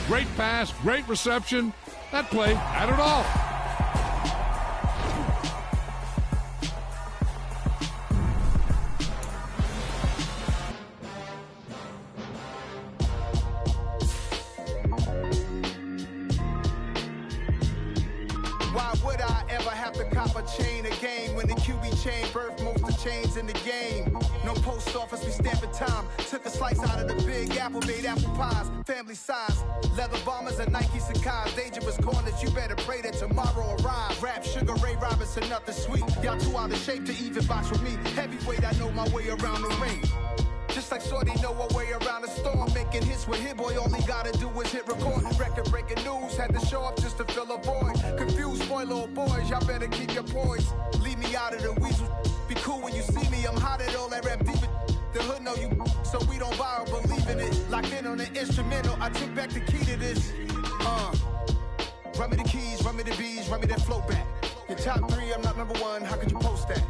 Great pass, great reception. That play had it all. Why would I ever have to cop a chain a game when the QB chain birthed most of the chains in the game? No post office, we stamping time. Took a slice out of the big apple, made apple pies, family size. Leather bombers and Nike Sacai's, dangerous corners, you better pray that tomorrow arrives. Rap, Sugar Ray Robinson, nothing sweet. Y'all too out of shape to even box with me. Heavyweight, I know my way around the ring. Just like Shorty know her way around the storm. Making hits with Hit Boy, all he gotta do is hit record. Record-breaking news, had to show up just to fill a void. Confused, spoiled boys, y'all better keep your poise. Leave me out of the weasel. Be cool when you see me, I'm hot at all that rap deep. The hood know you, so we don't borrow, believe in it. Locked in on the instrumental, I took back the key to this. Run me the keys, run me the bees, run me that flow back. Your top three, I'm not number one, how could you post that?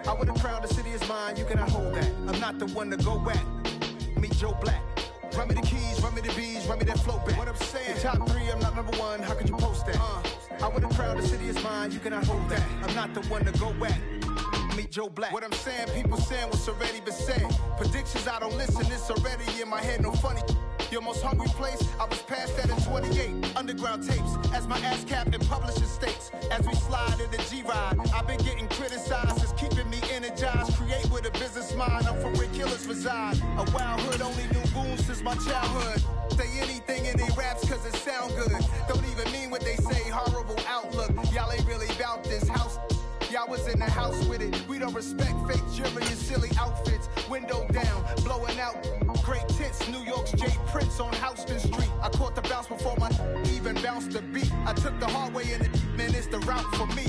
I would have crowned the city is mine, you cannot hold that. I'm not the one to go back. Meet Joe Black. Run me the keys, run me the bees, run me that flow back. What I'm saying, your top three, I'm not number one, how could you post that? I would have crowned the city is mine, you cannot hold that. I'm not the one to go back. Meet Joe Black. What I'm saying, people saying what's already been said. Predictions, I don't listen, it's already in my head, no funny. Your most hungry place, I was past that in 28. Underground tapes, as my ass cap in publishing states. As we slide in the G-Ride, I've been getting criticized, it's keeping me energized. Create with a business mind, I'm from where killers reside. A wild hood, only knew goons since my childhood. Say anything in they raps cause it sound good. Don't even mean what they say, horrible outlook. Y'all ain't really about this house. Y'all was in the house with it. We don't respect fake jewelry and silly outfits. Window down, blowing out great tits. New York's J. Prince on Houston Street. I caught the bounce before my even bounced the beat. I took the hard way in it, man, it's the route for me.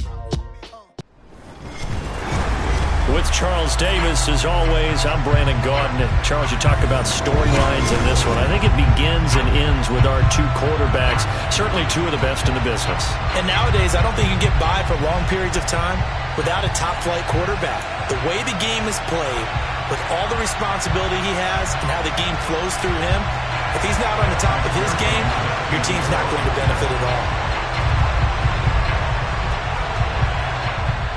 With Charles Davis, as always, I'm Brandon Gaudin. Charles, you talk about storylines in this one. I think it begins and ends with our two quarterbacks, certainly two of the best in the business. And nowadays, I don't think you can get by for long periods of time without a top-flight quarterback. The way the game is played, with all the responsibility he has and how the game flows through him, if he's not on the top of his game, your team's not going to benefit at all.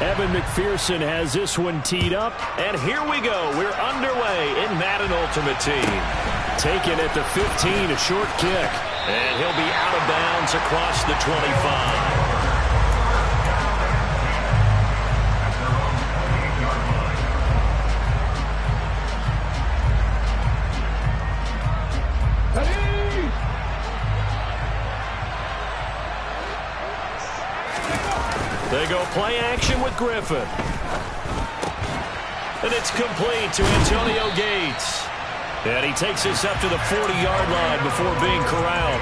Evan McPherson has this one teed up, and here we go. We're underway in Madden Ultimate Team. Taken at the 15, a short kick, and he'll be out of bounds across the 25. They go play action with Griffin. And it's complete to Antonio Gates. And he takes us up to the 40-yard line before being corralled.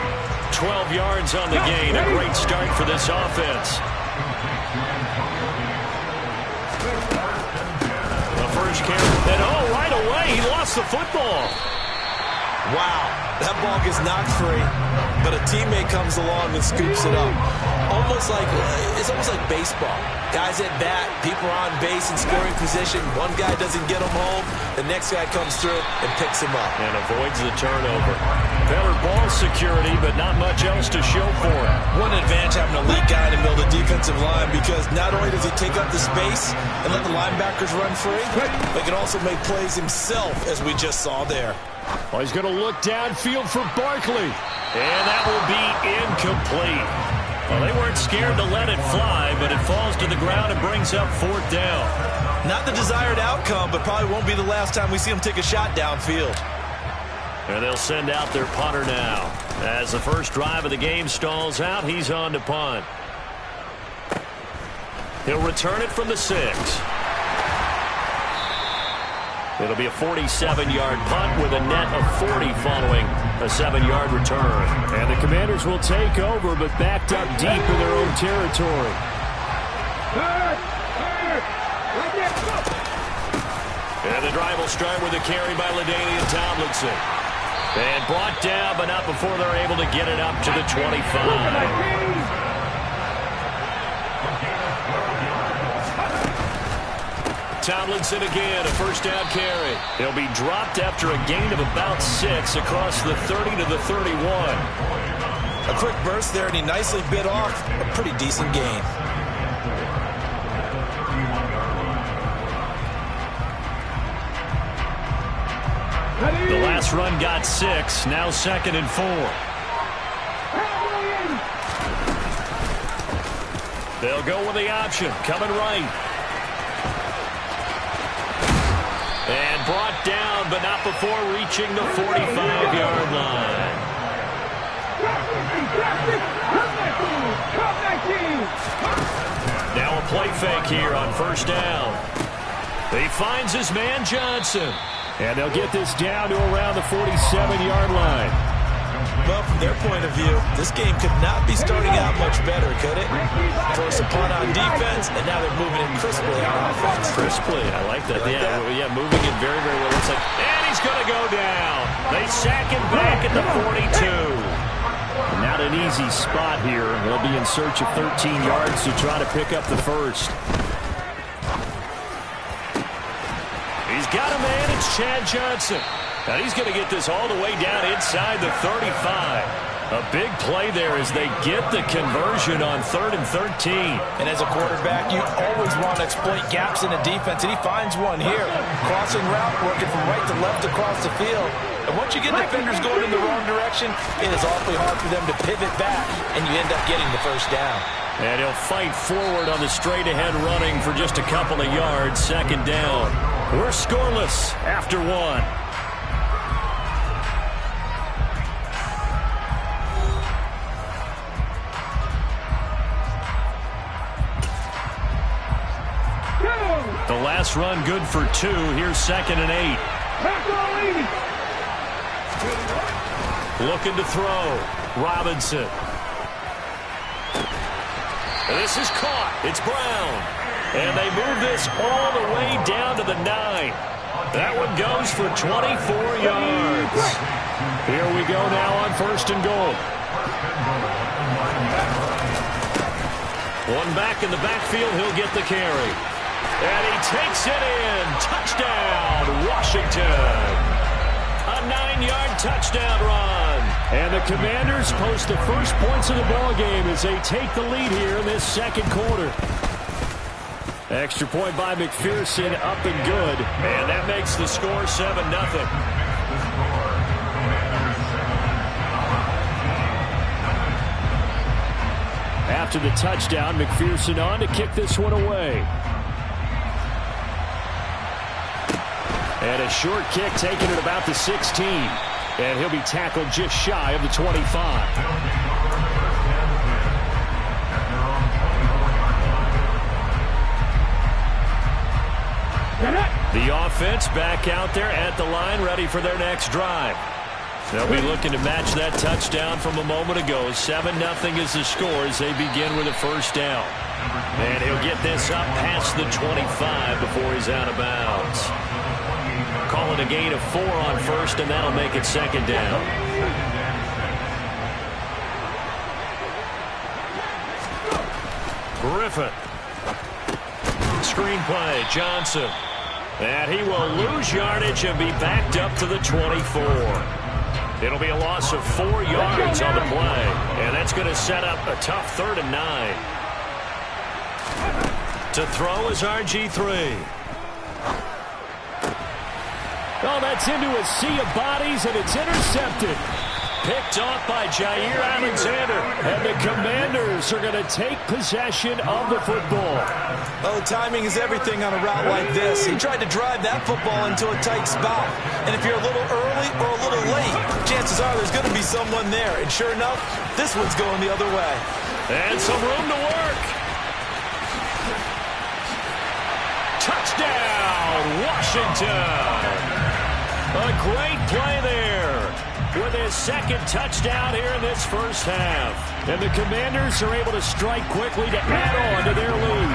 12 yards on the gain. A great start for this offense. The first carry. And right away, he lost the football. Wow, that ball gets knocked free, but a teammate comes along and scoops it up. It's almost like baseball. Guys at bat, people are on base in scoring position. One guy doesn't get him home, the next guy comes through and picks him up. And avoids the turnover. Better ball security, but not much else to show for it. One advantage having an elite guy in the middle of the defensive line, because not only does he take up the space and let the linebackers run free, but he can also make plays himself, as we just saw there. Well, he's going to look downfield for Barkley. And that will be incomplete. Well, they weren't scared to let it fly, but it falls to the ground and brings up fourth down. Not the desired outcome, but probably won't be the last time we see him take a shot downfield. And they'll send out their punter now. As the first drive of the game stalls out, he's on to punt. He'll return it from the 6. It'll be a 47-yard punt with a net of 40 following a 7-yard return. And the Commanders will take over, but backed up deep in their own territory. And the drive will start with a carry by LaDainian Tomlinson. And brought down, but not before they're able to get it up to the 25. Tomlinson again, a first down carry. He'll be dropped after a gain of about 6 across the 30 to the 31. A quick burst there, and he nicely bit off a pretty decent gain. The last run got 6, now 2nd and 4. They'll go with the option, coming right. And brought down, but not before reaching the 45-yard line. Now a play fake here on 1st down. He finds his man Johnson. And they'll get this down to around the 47-yard line. Well, from their point of view, this game could not be starting out much better, could it? Force a punt on defense, and now they're moving it crisply on offense. Crisply, I like that. Yeah, moving it very, very well. It's like, and he's going to go down. They sack him back at the 42. Not an easy spot here. They'll be in search of 13 yards to try to pick up the first. He's got a man. It's Chad Johnson. Now he's going to get this all the way down inside the 35. A big play there as they get the conversion on 3rd and 13. And as a quarterback, you always want to exploit gaps in the defense, and he finds one here. Crossing route, working from right to left across the field. And once you get defenders going in the wrong direction, it is awfully hard for them to pivot back, and you end up getting the first down. And he'll fight forward on the straight-ahead running for just a couple of yards. 2nd down. We're scoreless after 1. The last run good for 2. Here's 2nd and 8. Looking to throw. Robinson. This is caught. It's Brown. And they move this all the way down to the 9. That one goes for 24 yards. Here we go now on 1st and goal. One back in the backfield. He'll get the carry. And he takes it in. Touchdown, Washington. A 9-yard touchdown run. And the Commanders post the first points of the ball game as they take the lead here in this 2nd quarter. Extra point by McPherson, up and good. And that makes the score 7-0. After the touchdown, McPherson on to kick this one away. And a short kick taken at about the 16. And he'll be tackled just shy of the 25. The offense back out there at the line, ready for their next drive. They'll be looking to match that touchdown from a moment ago. 7-0 is the score as they begin with a 1st down. And he'll get this up past the 25 before he's out of bounds. Call it a gain of 4 on 1st, and that'll make it 2nd down. Griffin. Screenplay, Johnson. And he will lose yardage and be backed up to the 24. It'll be a loss of 4 yards on the play. And that's going to set up a tough 3rd and 9. To throw is RG3. Oh, that's into a sea of bodies, and it's intercepted. Picked off by Jair Alexander. And the Commanders are going to take possession of the football. Well, the timing is everything on a route like this. He tried to drive that football into a tight spot. And if you're a little early or a little late, chances are there's going to be someone there. And sure enough, this one's going the other way. And some room to work. Touchdown, Washington. A great play there with his 2nd touchdown here in this 1st half. And the Commanders are able to strike quickly to add on to their lead.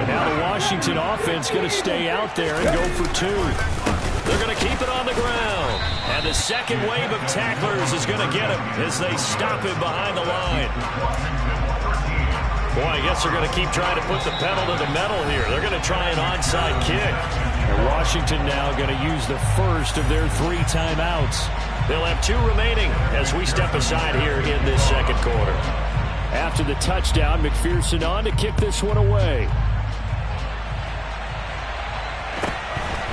And now the Washington offense going to stay out there and go for 2. They're going to keep it on the ground. And the 2nd wave of tacklers is going to get him as they stop him behind the line. Boy, I guess they're going to keep trying to put the pedal to the metal here. They're going to try an onside kick. And Washington now going to use the first of their 3 timeouts. They'll have 2 remaining as we step aside here in this second quarter. After the touchdown, McPherson on to kick this one away.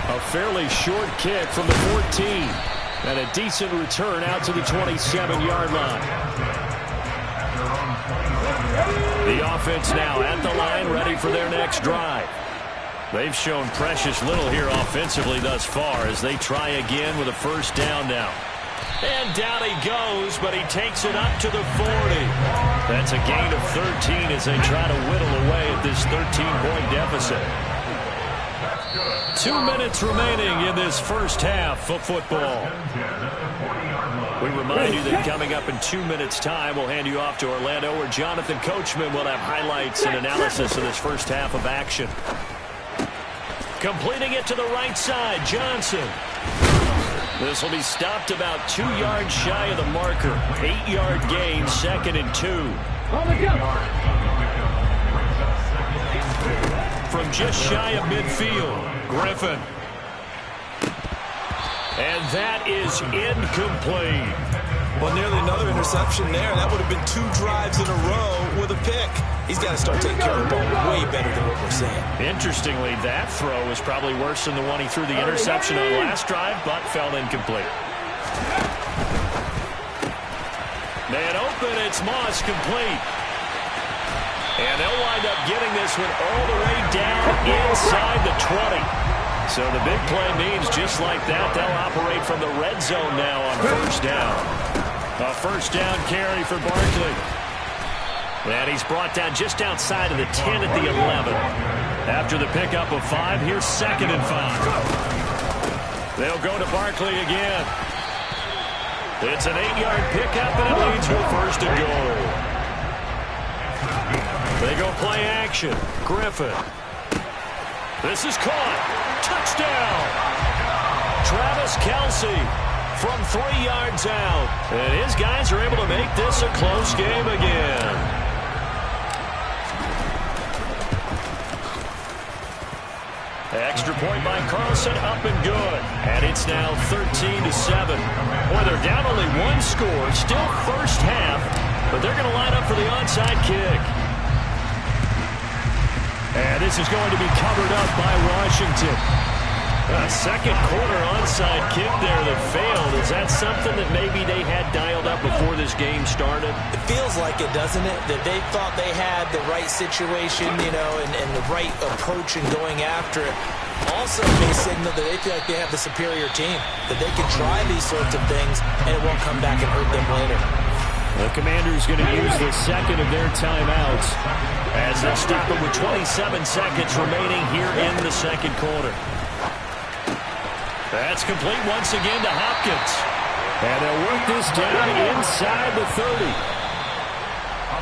A fairly short kick from the 14. And a decent return out to the 27-yard line. The offense now at the line, ready for their next drive. They've shown precious little here offensively thus far as they try again with a first down now. And down he goes, but he takes it up to the 40. That's a gain of 13 as they try to whittle away at this 13-point deficit. 2 minutes remaining in this first half of football. We remind you that coming up in 2 minutes' time, we'll hand you off to Orlando, where Jonathan Coachman will have highlights and analysis of this first half of action. Completing it to the right side, Johnson. This will be stopped about 2 yards shy of the marker. 8-yard gain, 2nd and 2. From just shy of midfield, Griffin. And that is incomplete. Well, nearly another interception there. That would have been 2 drives in a row with a pick. He's got to start taking care of the ball way better than what we're seeing. Interestingly, that throw was probably worse than the one he threw the interception on last drive, but fell incomplete. Man open, it's Moss, complete. And they'll wind up getting this one all the way down inside the 20. So the big play means just like that, they'll operate from the red zone now on first down. A first down carry for Barkley. And he's brought down just outside of the 10 at the 11. After the pickup of 5, here's 2nd and 5. They'll go to Barkley again. It's an 8-yard pickup, and it leads to a first and goal. They go play action. Griffin. This is caught. Touchdown. Travis Kelce from 3 yards out. And his guys are able to make this a close game again. Extra point by Carlson, up and good. And it's now 13-7. Boy, they're down only 1 score. Still first half, but they're going to line up for the onside kick. And this is going to be covered up by Washington. A second quarter onside kick there that failed. Is that something that maybe they had dialed up before this game started? It feels like it, doesn't it? That they thought they had the right situation, you know, and the right approach in going after it. Also may signal that they feel like they have the superior team, that they can try these sorts of things and it won't come back and hurt them later. The Commanders going to use the second of their timeouts as they'll stop it with 27 seconds remaining here in the second quarter. That's complete once again to Hopkins. And they'll work this down inside the 30.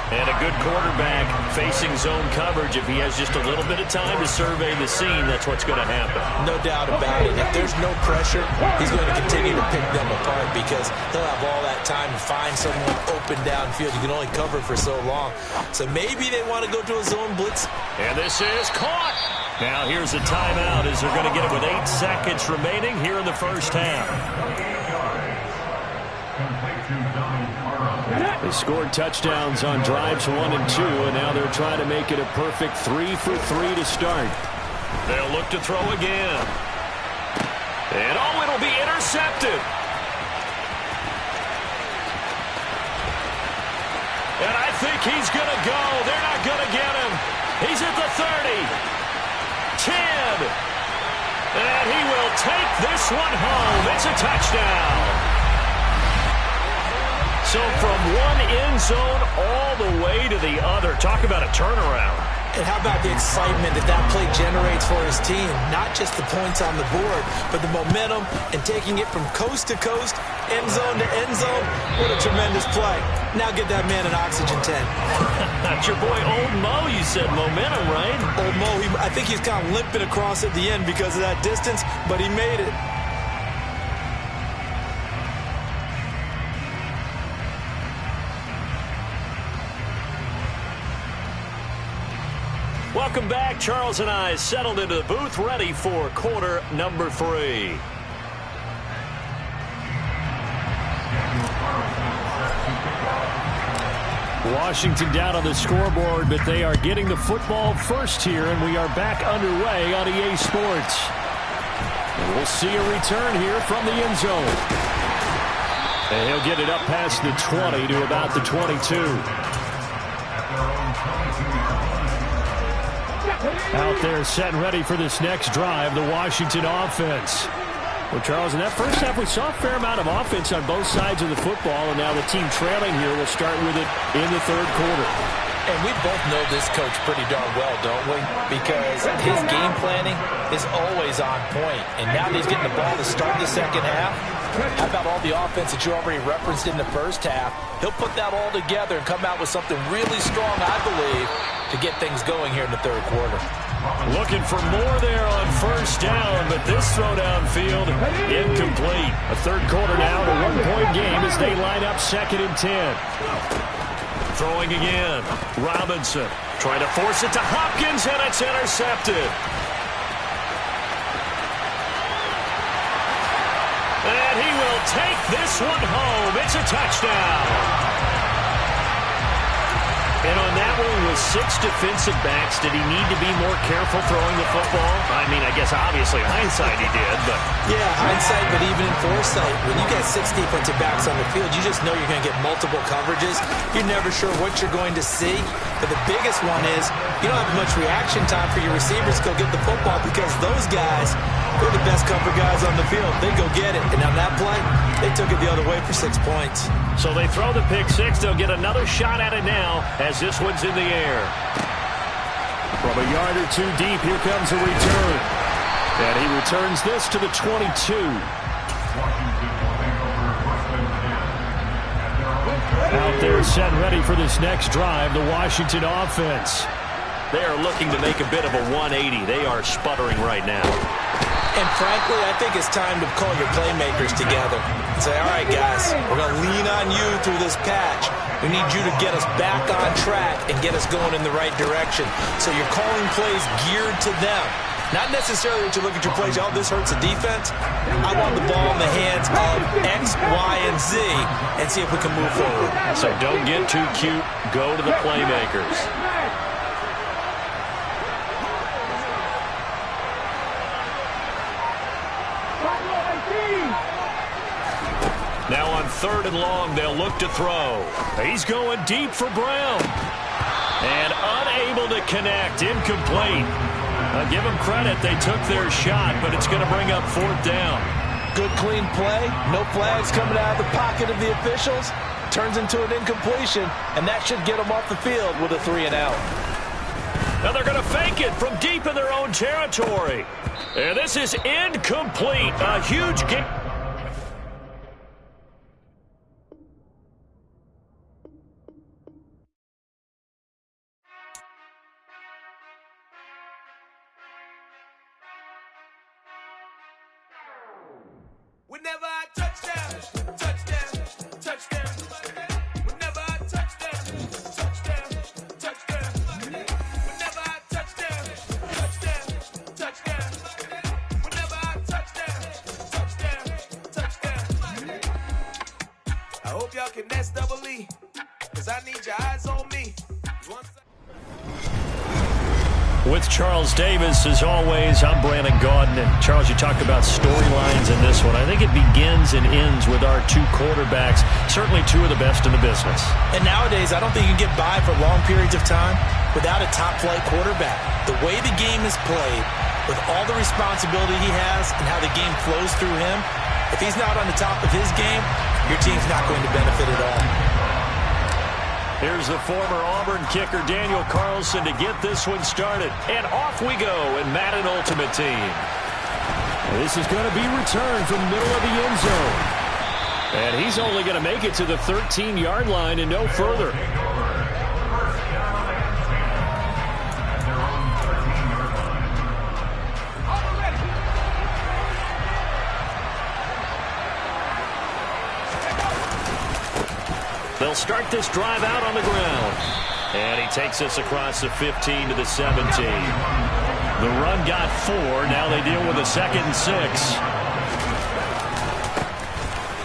And a good quarterback facing zone coverage. If he has just a little bit of time to survey the scene, that's what's going to happen. No doubt about it. If there's no pressure, he's going to continue to pick them apart because he'll have all that time to find someone open downfield. You can only cover for so long. So maybe they want to go to a zone blitz. And this is caught. Now here's a timeout as they're going to get it with 8 seconds remaining here in the first half. They scored touchdowns on drives 1 and 2, and now they're trying to make it a perfect 3 for 3 to start. They'll look to throw again. And oh, it'll be intercepted. And I think he's going to go. They're not going to get him. He's at the 30. 10. And he will take this one home. It's a touchdown. So from one end zone all the way to the other. Talk about a turnaround. And how about the excitement that that play generates for his team? Not just the points on the board, but the momentum and taking it from coast to coast, end zone to end zone. What a tremendous play. Now get that man an oxygen tank. That's your boy Old Mo. You said momentum, right? Old Mo, I think he's kind of limping across at the end because of that distance, but he made it. Welcome back. Charles and I settled into the booth, ready for quarter number 3. Washington down on the scoreboard, but they are getting the football first here, and we are back underway on EA Sports. And we'll see a return here from the end zone. And he'll get it up past the 20 to about the 22. Out there set and ready for this next drive, the Washington offense. Well, Charles, in that first half, we saw a fair amount of offense on both sides of the football, and now the team trailing here will start with it in the third quarter. And we both know this coach pretty darn well, don't we? Because his game planning is always on point. And now that he's getting the ball to start the second half, how about all the offense that you already referenced in the first half? He'll put that all together and come out with something really strong, I believe, to get things going here in the third quarter. Looking for more there on first down, but this throw downfield incomplete. A third quarter now, a one-point game as they line up 2nd and 10. Throwing again. Robinson trying to force it to Hopkins, and it's intercepted. And he will take this one home. It's a touchdown. And on that one with 6 defensive backs, did he need to be more careful throwing the football? I mean, I guess obviously hindsight he did, but... Yeah, hindsight, but even in foresight, when you got 6 defensive backs on the field, you just know you're going to get multiple coverages. You're never sure what you're going to see. But the biggest one is you don't have much reaction time for your receivers to go get the football because those guys, they're the best cover guys on the field. They go get it. And on that play, they took it the other way for 6 points. So they throw the pick 6. They'll get another shot at it now as this one's in the air. From a yard or 2 deep, here comes a return. And he returns this to the 22. Out there set and ready for this next drive, the Washington offense. They are looking to make a bit of a 180. They are sputtering right now. And frankly, I think it's time to call your playmakers together and say, all right, guys, we're going to lean on you through this patch. We need you to get us back on track and get us going in the right direction. So you're calling plays geared to them. Not necessarily that you look at your plays, oh, this hurts the defense. I want the ball in the hands of X, Y, and Z and see if we can move forward. So don't get too cute. Go to the playmakers. Now on 3rd and long, they'll look to throw. He's going deep for Brown. And unable to connect. Incomplete. I'll give them credit. They took their shot, but it's going to bring up 4th down. Good, clean play. No flags coming out of the pocket of the officials. Turns into an incompletion, and that should get them off the field with a 3-and-out. Now they're going to fake it from deep in their own territory. And this is incomplete. A huge game. Whenever I touchdown, touchdown, touchdown. Whenever I touchdown, touchdown, touchdown. Whenever I touchdown, touchdown, touchdown. Whenever I touchdown, touchdown, touchdown. I hope y'all can nest double E, cause I need your eyes on me. With Charles Davis, as always, I'm Brandon Gaudin. And Charles, you talked about storylines in this one. I think it begins and ends with our 2 quarterbacks, certainly 2 of the best in the business. And nowadays, I don't think you can get by for long periods of time without a top-flight quarterback. The way the game is played, with all the responsibility he has and how the game flows through him, if he's not on the top of his game, your team's not going to benefit at all. Here's the former Auburn kicker, Daniel Carlson, to get this one started. And off we go in Madden Ultimate Team. This is going to be returned from the middle of the end zone. And he's only going to make it to the 13-yard line and no further. They'll start this drive out on the ground. And he takes us across the 15 to the 17. The run got 4. Now they deal with a 2nd and 6.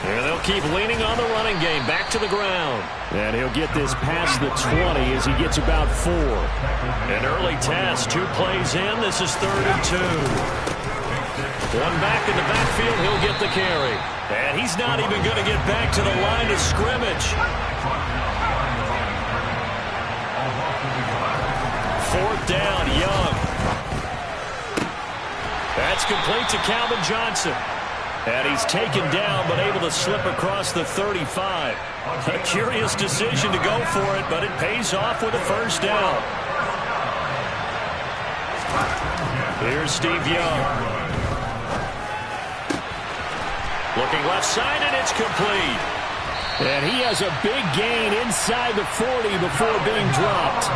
And they'll keep leaning on the running game. Back to the ground. And he'll get this past the 20 as he gets about 4. An early test. 2 plays in. This is 3rd and 2. One back in the backfield. He'll get the carry. And he's not even going to get back to the line of scrimmage. 4th down, Young. That's complete to Calvin Johnson. And he's taken down, but able to slip across the 35. A curious decision to go for it, but it pays off with a 1st down. Here's Steve Young. Looking left side, and it's complete. And he has a big gain inside the 40 before being dropped.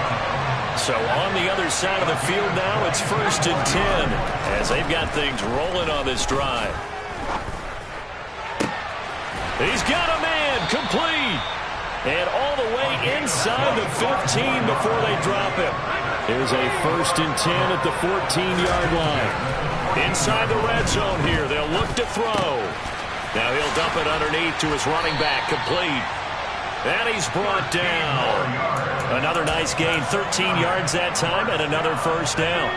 So on the other side of the field now, it's 1st and 10 as they've got things rolling on this drive. He's got a man, complete. And all the way inside the 15 before they drop him. Here's a 1st and 10 at the 14-yard line. Inside the red zone here, they'll look to throw. Now he'll dump it underneath to his running back, complete. And he's brought down. Another nice gain, 13 yards that time, and another 1st down.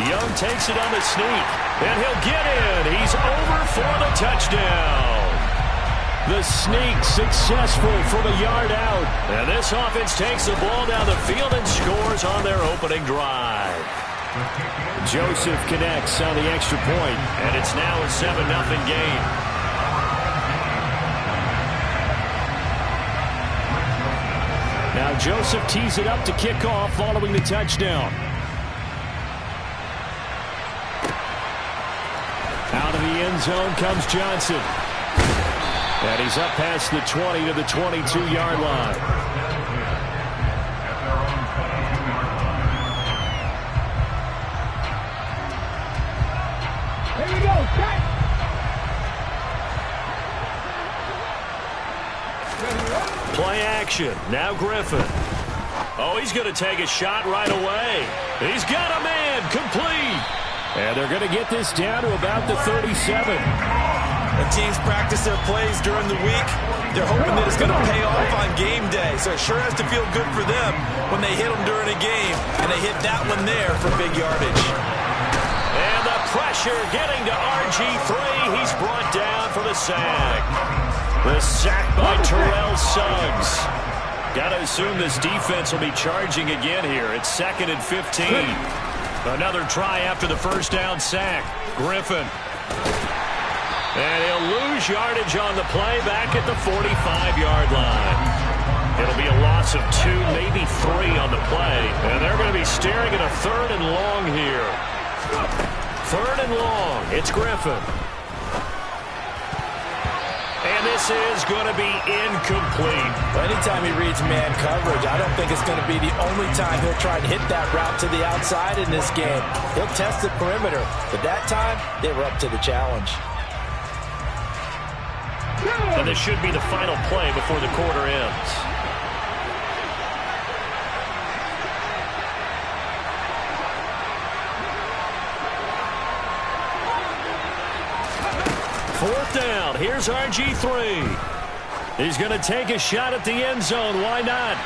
Young takes it on the sneak, and he'll get in. He's over for the touchdown. The sneak successful from a yard out. And this offense takes the ball down the field and scores on their opening drive. Joseph connects on the extra point, and it's now a 7-0 game. Now Joseph tees it up to kick off following the touchdown. Out of the end zone comes Johnson. And he's up past the 20 to the 22-yard line. Here we go, cut! Play action. Now Griffin. Oh, he's going to take a shot right away. He's got a man, complete. And they're going to get this down to about the 37. When teams practice their plays during the week, they're hoping that it's going to pay off on game day. So it sure has to feel good for them when they hit them during a game, and they hit that one there for big yardage. And the pressure getting to RG3. He's brought down for the sack. The sack by Terrell Suggs. Got to assume this defense will be charging again here. It's 2nd and 15. Another try after the 1st down sack. Griffin. And he'll lose yardage on the play back at the 45-yard line. It'll be a loss of 2, maybe 3 on the play. And they're going to be staring at a 3rd and long here. 3rd and long. It's Griffin. And this is going to be incomplete. Well, anytime he reads man coverage, I don't think it's going to be the only time he'll try to hit that route to the outside in this game. He'll test the perimeter, but that time they were up to the challenge. And this should be the final play before the quarter ends. Fourth down. Here's RG3. He's going to take a shot at the end zone. Why not?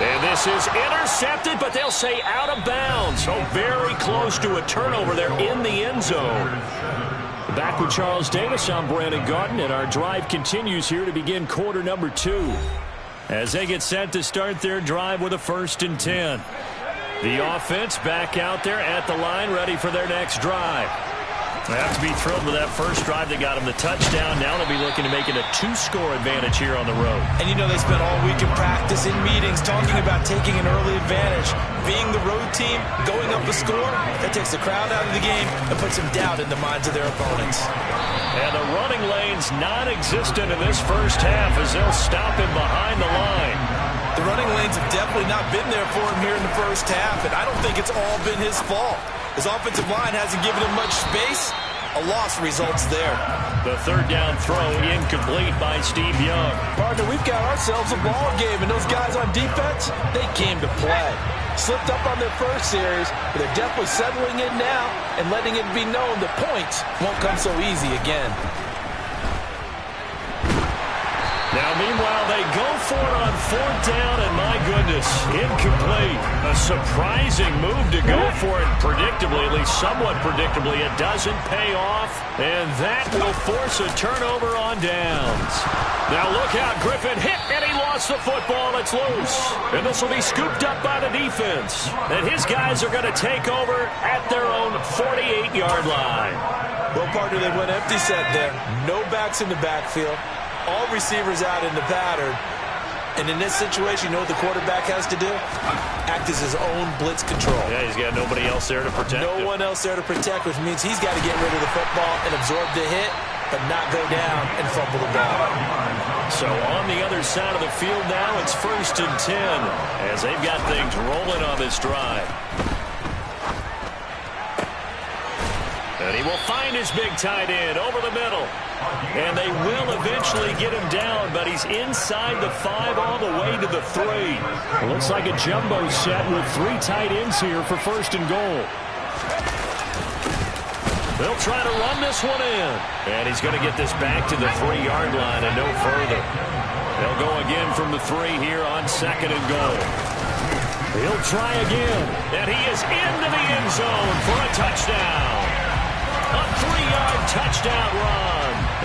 And this is intercepted, but they'll say out of bounds. So very close to a turnover there in the end zone. Back with Charles Davis, I'm Brandon Garden, and our drive continues here to begin quarter number 2. As they get set to start their drive with a 1st and 10. The offense back out there at the line, ready for their next drive. They have to be thrilled with that first drive that got them the touchdown. Now they'll be looking to make it a 2-score advantage here on the road. And you know they spent all week in practice, in meetings, talking about taking an early advantage. Being the road team, going up a score, that takes the crowd out of the game and puts some doubt in the minds of their opponents. And the running lane's non-existent in this first half as they'll stop him behind the line. The running lanes have definitely not been there for him here in the first half, and I don't think it's all been his fault. His offensive line hasn't given him much space. A loss results there. The 3rd down throw incomplete by Steve Young. Partner, we've got ourselves a ball game, and those guys on defense, they came to play. Slipped up on their first series, but they're definitely settling in now and letting it be known the points won't come so easy again. Now, meanwhile, they go for it on 4th down, and my goodness, incomplete. A surprising move to go for it. Predictably, at least somewhat predictably, it doesn't pay off, and that will force a turnover on downs. Now look out, Griffin hit, and he lost the football. It's loose, and this will be scooped up by the defense. And his guys are going to take over at their own 48-yard line. Well, partner, they went empty set there. No backs in the backfield. All receivers out in the pattern. And in this situation, you know what the quarterback has to do? Act as his own blitz control. Yeah, he's got nobody else there to protect him. No one else there to protect, which means he's got to get rid of the football and absorb the hit, but not go down and fumble the ball. So on the other side of the field now, it's 1st and 10 as they've got things rolling on this drive. And he will find his big tight end over the middle. And they will eventually get him down, but he's inside the 5 all the way to the 3. It looks like a jumbo set with 3 tight ends here for 1st and goal. They'll try to run this one in. And he's going to get this back to the 3-yard line and no further. They'll go again from the 3 here on 2nd and goal. He'll try again. And he is into the end zone for a touchdown. A 3-yard touchdown run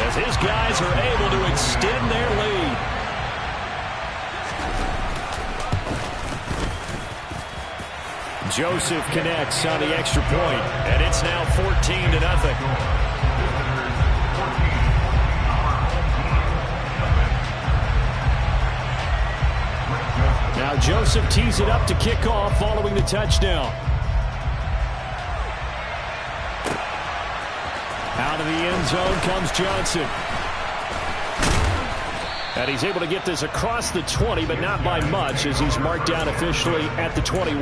as his guys are able to extend their lead. Joseph connects on the extra point, and it's now 14-0. Now Joseph tees it up to kick off following the touchdown. Out of the end zone comes Johnson. And he's able to get this across the 20, but not by much, as he's marked down officially at the 21.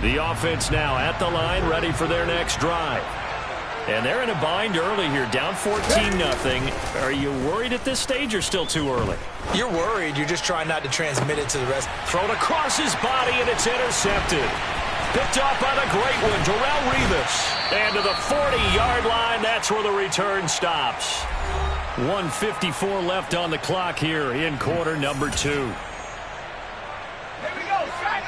The offense now at the line, ready for their next drive. And they're in a bind early here, down 14-0. Are you worried at this stage or still too early? You're worried. You're just trying not to transmit it to the rest. Thrown across his body, and it's intercepted. Picked off by the great one, Darrelle Revis. And to the 40-yard line, that's where the return stops. 1:54 left on the clock here in quarter number 2. Here we go, strike.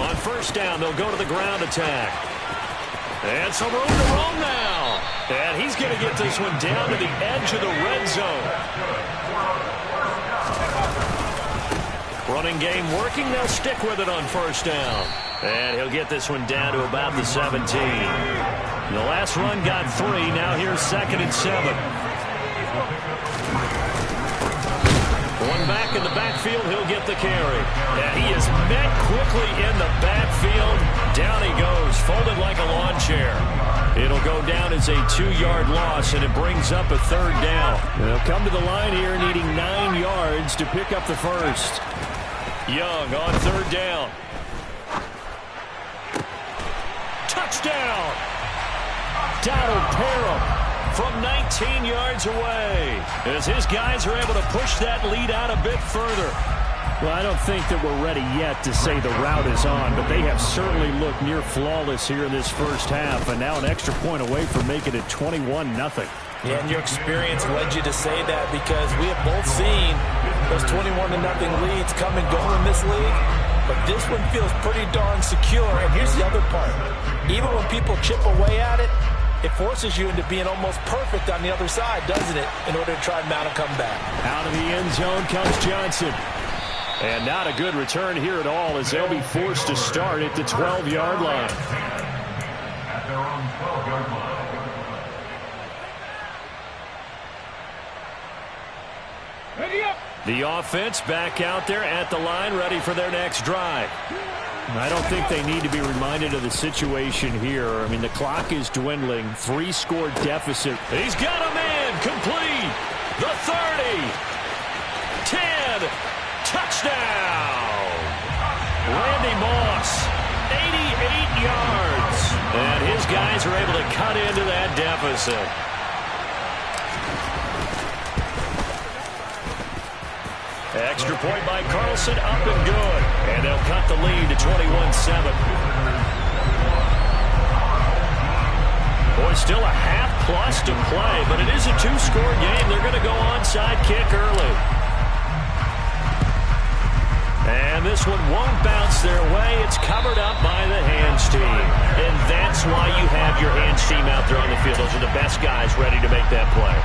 On 1st down, they'll go to the ground attack. And some room to roam now. And he's going to get this one down to the edge of the red zone. Running game working. They'll stick with it on 1st down. And he'll get this one down to about the 17. The last run got 3. Now here's 2nd and 7. One back in the backfield. He'll get the carry. And he is met quickly in the backfield. Down he goes, folded like a lawn chair. It'll go down as a 2-yard loss, and it brings up a 3rd down. They'll come to the line here needing 9 yards to pick up the first. Young on 3rd down. Touchdown! Donald Parham from 19 yards away as his guys are able to push that lead out a bit further. Well, I don't think that we're ready yet to say the route is on, but they have certainly looked near flawless here in this first half, and now an extra point away from making it 21-0. Yeah, and your experience led you to say that, because we have both seen those 21-0 leads come and go in this league, but this one feels pretty darn secure. And here's the other part. Even when people chip away at it, it forces you into being almost perfect on the other side, doesn't it, in order to try and mount a comeback. Out of the end zone comes Johnson. And not a good return here at all, as they'll be forced to start at the 12-yard line. At their own 12-yard line. Ready up. The offense back out there at the line, ready for their next drive. I don't think they need to be reminded of the situation here. I mean, the clock is dwindling. 3-score deficit. He's got a man complete. The 30. 10. Touchdown! Randy Moss, 88 yards. And his guys are able to cut into that deficit. Extra point by Carlson, up and good. And they'll cut the lead to 21-7. Boy, still a half plus to play, but it is a two-score game. They're going to go onside kick early. And this one won't bounce their way. It's covered up by the hands team. And that's why you have your hands team out there on the field. Those are the best guys ready to make that play.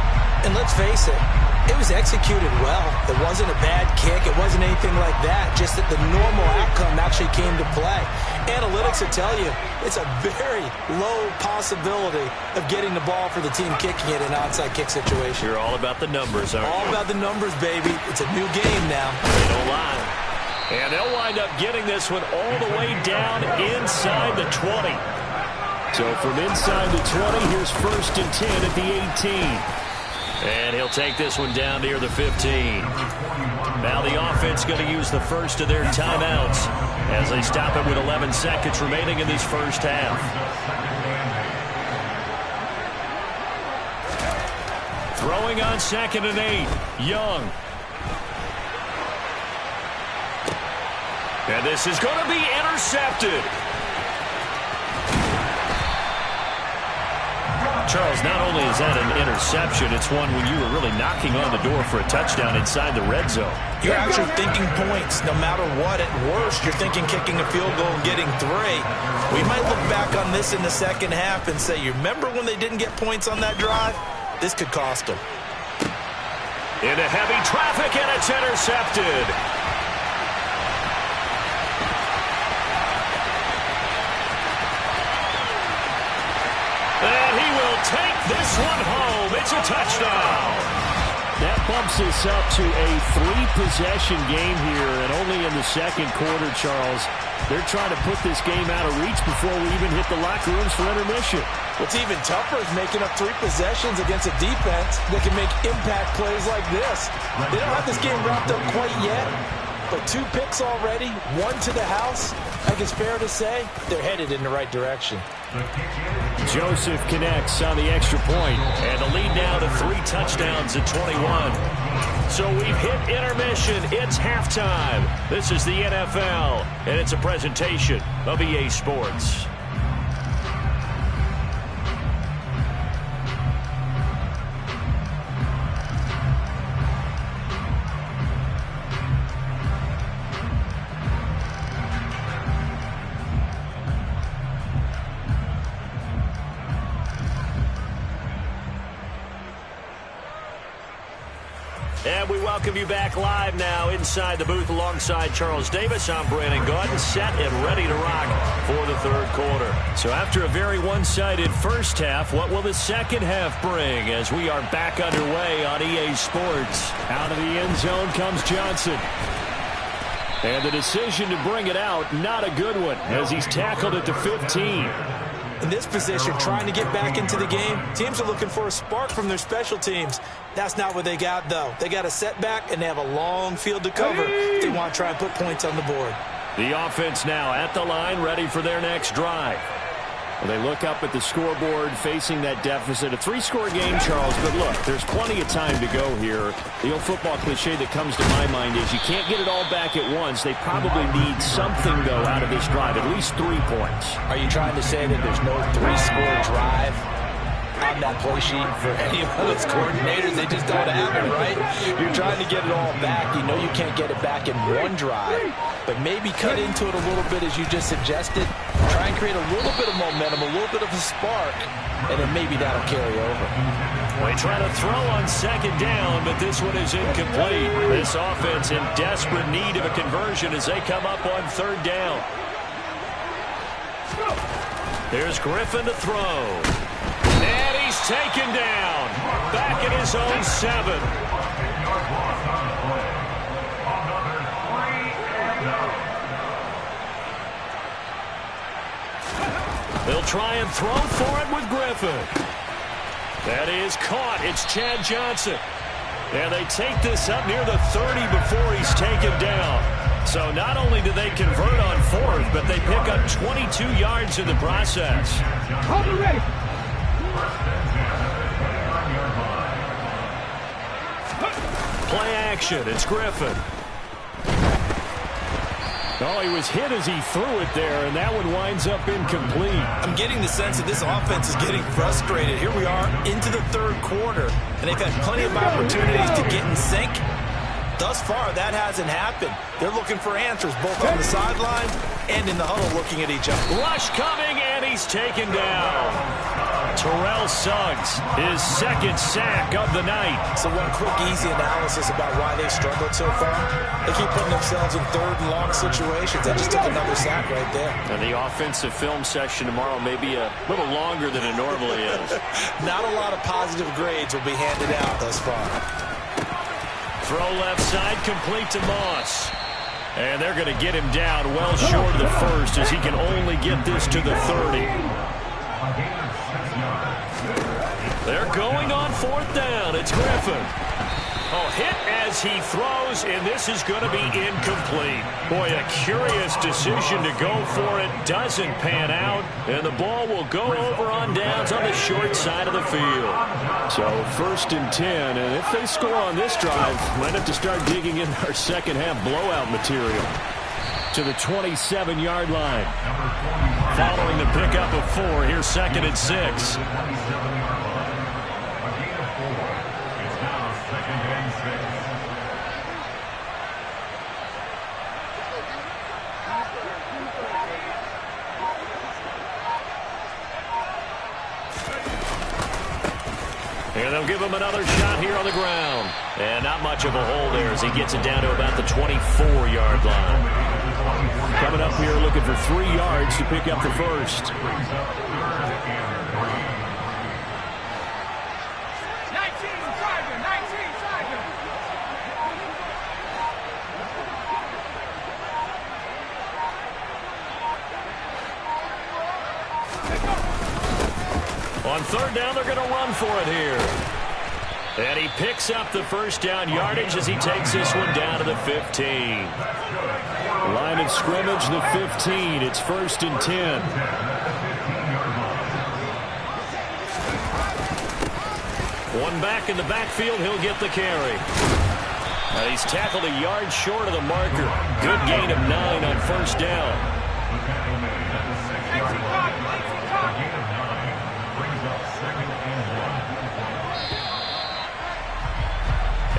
And let's face it, it was executed well. It wasn't a bad kick. It wasn't anything like that. Just that the normal outcome actually came to play. Analytics will tell you it's a very low possibility of getting the ball for the team kicking it in an onside kick situation. You're all about the numbers, aren't you? All about the numbers, baby. It's a new game now. They don't lie. And they'll wind up getting this one all the way down inside the 20. So from inside the 20, here's 1st and 10 at the 18. And he'll take this one down near the 15. Now the offense going to use the first of their timeouts as they stop it with 11 seconds remaining in this first half. Throwing on 2nd and 8, Young. And this is going to be intercepted. Charles, not only is that an interception, it's one when you were really knocking on the door for a touchdown inside the red zone. You're actually thinking points no matter what. At worst, you're thinking kicking a field goal and getting 3. We might look back on this in the second half and say, you remember when they didn't get points on that drive? This could cost them. Into heavy traffic, and it's intercepted. And he will take this one home. It's a touchdown. That bumps us up to a 3-possession game here, and only in the second quarter, Charles. They're trying to put this game out of reach before we even hit the locker rooms for intermission. What's even tougher is making up 3 possessions against a defense that can make impact plays like this. They don't have this game wrapped up quite yet, but 2 picks already, 1 to the house. I think it's fair to say they're headed in the right direction. Joseph connects on the extra point, and the lead now to 3 touchdowns at 21. So we've hit intermission. It's halftime. This is the NFL, and it's a presentation of EA Sports. And we welcome you back live now inside the booth alongside Charles Davis. I'm Brandon Gaudin, set and ready to rock for the 3rd quarter. So after a very one-sided first half, what will the second half bring as we are back underway on EA Sports? Out of the end zone comes Johnson. And the decision to bring it out, not a good one, as he's tackled at the 15. In this position, trying to get back into the game, teams are looking for a spark from their special teams. That's not what they got, though. They got a setback, and they have a long field to cover if they want to try and put points on the board. The offense now at the line, ready for their next drive. Well, they look up at the scoreboard, facing that deficit. A 3-score game, Charles, but look, there's plenty of time to go here. The old football cliche that comes to my mind is you can't get it all back at once. They probably need something, though, out of this drive, at least 3 points. Are you trying to say that there's no 3-score drive on that play sheet for any of those coordinators? They just don't have it, right? You're trying to get it all back. You know you can't get it back in one drive, but maybe cut into it a little bit as you just suggested. Try and create a little bit of momentum, a little bit of a spark, and then maybe that'll carry over. They try to throw on 2nd down, but this one is incomplete. This offense in desperate need of a conversion as they come up on 3rd down. There's Griffin to throw. And he's taken down. Back at his own 7. They'll try and throw for it with Griffin. That is caught. It's Chad Johnson. And they take this up near the 30 before he's taken down. So not only do they convert on fourth, but they pick up 22 yards in the process. Hold it ready. Play action. It's Griffin. Oh, he was hit as he threw it there, and that one winds up incomplete. I'm getting the sense that this offense is getting frustrated. Here we are into the third quarter, and they've had plenty of opportunities to get in sync. Thus far, that hasn't happened. They're looking for answers, both on the sideline and in the huddle looking at each other. Rush coming, and he's taken down. Terrell Suggs, his second sack of the night. So one quick, easy analysis about why they've struggled so far. They keep putting themselves in third and long situations. They just took another sack right there. And the offensive film session tomorrow may be a little longer than it normally is. Not a lot of positive grades will be handed out thus far. Throw left side, complete to Moss. And they're going to get him down well short of the first as he can only get this to the 30. They're going on fourth down. It's Griffin. Oh, hit as he throws, and this is going to be incomplete. Boy, a curious decision to go for it. Doesn't pan out, and the ball will go over on downs on the short side of the field. So 1st and 10, and if they score on this drive, might have to start digging in our second half blowout material. To the 27-yard line. Following the pickup of 4, here's 2nd and 6. And they'll give him another shot here on the ground. And not much of a hole there as he gets it down to about the 24-yard line. Coming up here looking for 3 yards to pick up the first. 19, On 3rd down, they're going to run for it here. And he picks up the first down yardage as he takes this one down to the 15. Line of scrimmage, the 15. It's 1st and 10. One back in the backfield. He'll get the carry. And he's tackled a yard short of the marker. Good gain of 9 on 1st down.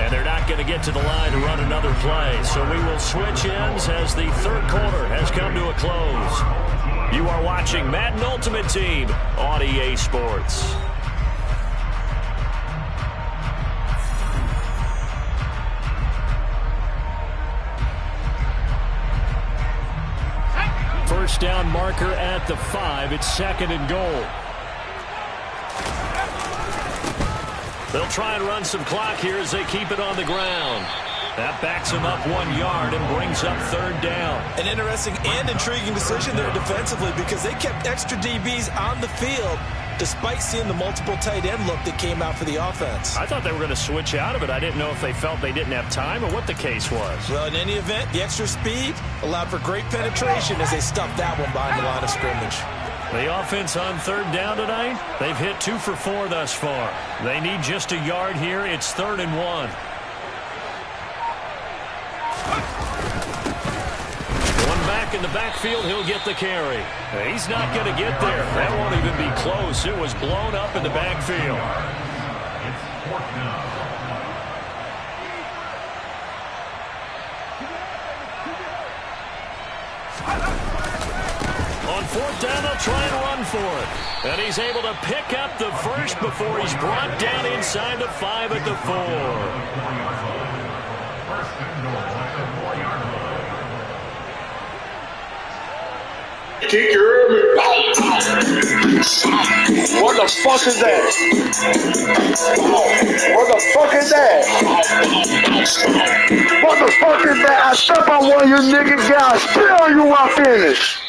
And they're not going to get to the line to run another play. So we will switch ends as the third quarter has come to a close. You are watching Madden Ultimate Team on EA Sports. First down marker at the 5. It's 2nd and goal. They'll try and run some clock here as they keep it on the ground. That backs him up 1 yard and brings up 3rd down. An interesting and intriguing decision there defensively because they kept extra DBs on the field despite seeing the multiple tight end look that came out for the offense. I thought they were going to switch out of it. I didn't know if they felt they didn't have time or what the case was. Well, in any event, the extra speed allowed for great penetration as they stuffed that one behind the line of scrimmage. The offense on 3rd down tonight, they've hit 2 for 4 thus far. They need just a yard here. It's 3rd and 1. One back in the backfield, he'll get the carry. He's not going to get there. That won't even be close. It was blown up in the backfield. it's 4th down. On 4th down, they'll try and run for it. And he's able to pick up the first before he's brought down inside the 5 at the 4. 1st and goal at the 4-yard line. Kick your What the fuck is that? What the fuck is that? What the fuck is that? I step on one of you niggas, guys, spill you while finish.